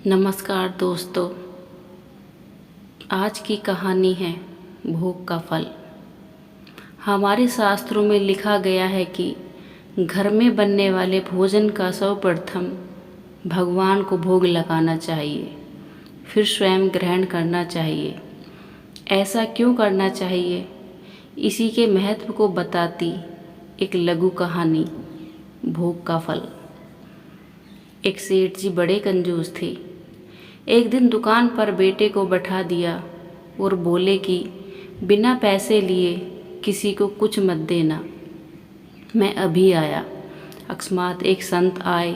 नमस्कार दोस्तों, आज की कहानी है भोग का फल। हमारे शास्त्रों में लिखा गया है कि घर में बनने वाले भोजन का सर्वप्रथम भगवान को भोग लगाना चाहिए, फिर स्वयं ग्रहण करना चाहिए। ऐसा क्यों करना चाहिए, इसी के महत्व को बताती एक लघु कहानी भोग का फल। एक सेठ जी बड़े कंजूस थे। एक दिन दुकान पर बेटे को बैठा दिया और बोले कि बिना पैसे लिए किसी को कुछ मत देना, मैं अभी आया। अकस्मात एक संत आए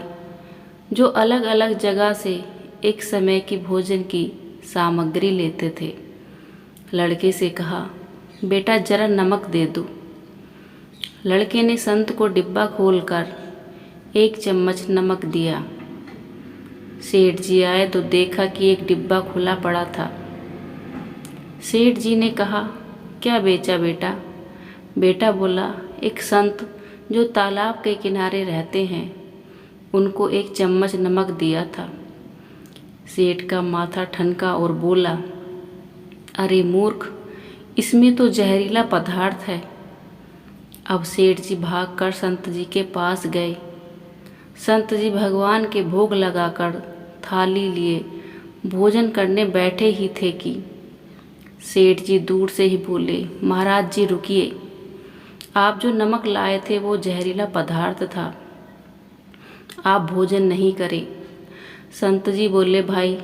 जो अलग अलग जगह से एक समय की भोजन की सामग्री लेते थे। लड़के से कहा, बेटा जरा नमक दे दो। लड़के ने संत को डिब्बा खोलकर एक चम्मच नमक दिया। सेठ जी आए तो देखा कि एक डिब्बा खुला पड़ा था। सेठ जी ने कहा, क्या बेचा बेटा? बेटा बोला, एक संत जो तालाब के किनारे रहते हैं, उनको एक चम्मच नमक दिया था। सेठ का माथा ठनका और बोला, अरे मूर्ख, इसमें तो जहरीला पदार्थ है। अब सेठ जी भागकर संत जी के पास गए। संत जी भगवान के भोग लगाकर थाली लिए भोजन करने बैठे ही थे कि सेठ जी दूर से ही बोले, महाराज जी रुकिए, आप जो नमक लाए थे वो जहरीला पदार्थ था, आप भोजन नहीं करें। संत जी बोले, भाई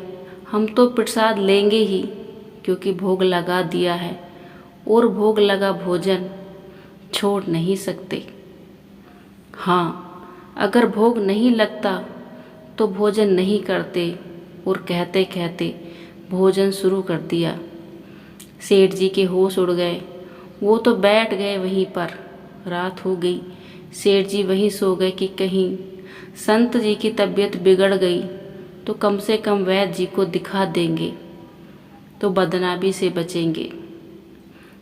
हम तो प्रसाद लेंगे ही, क्योंकि भोग लगा दिया है और भोग लगा भोजन छोड़ नहीं सकते। हाँ, अगर भोग नहीं लगता तो भोजन नहीं करते। और कहते कहते भोजन शुरू कर दिया। सेठ जी के होश उड़ गए, वो तो बैठ गए वहीं पर। रात हो गई, सेठ जी वहीं सो गए कि कहीं संत जी की तबीयत बिगड़ गई तो कम से कम वैद्य जी को दिखा देंगे तो बदनामी से बचेंगे।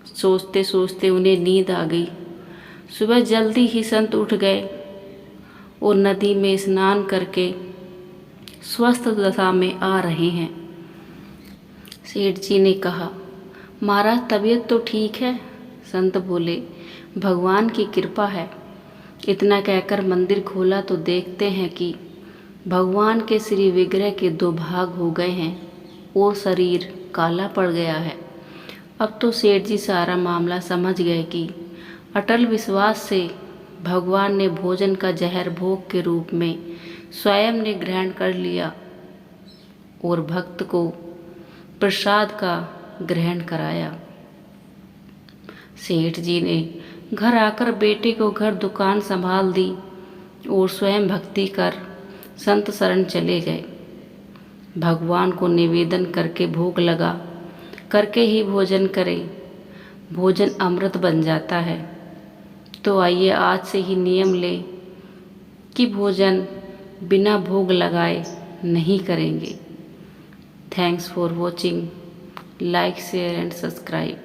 सोचते सोचते उन्हें नींद आ गई। सुबह जल्दी ही संत उठ गए और नदी में स्नान करके स्वस्थ दशा में आ रहे हैं। सेठ जी ने कहा, महाराज तबीयत तो ठीक है? संत बोले, भगवान की कृपा है। इतना कहकर मंदिर खोला तो देखते हैं कि भगवान के श्री विग्रह के 2 भाग हो गए हैं और शरीर काला पड़ गया है। अब तो सेठ जी सारा मामला समझ गए कि अटल विश्वास से भगवान ने भोजन का जहर भोग के रूप में स्वयं ने ग्रहण कर लिया और भक्त को प्रसाद का ग्रहण कराया। सेठ जी ने घर आकर बेटे को घर दुकान संभाल दी और स्वयं भक्ति कर संत शरण चले गए। भगवान को निवेदन करके भोग लगा करके ही भोजन करें, भोजन अमृत बन जाता है। तो आइए आज से ही नियम लें कि भोजन बिना भोग लगाए नहीं करेंगे। Thanks for watching, like share and subscribe.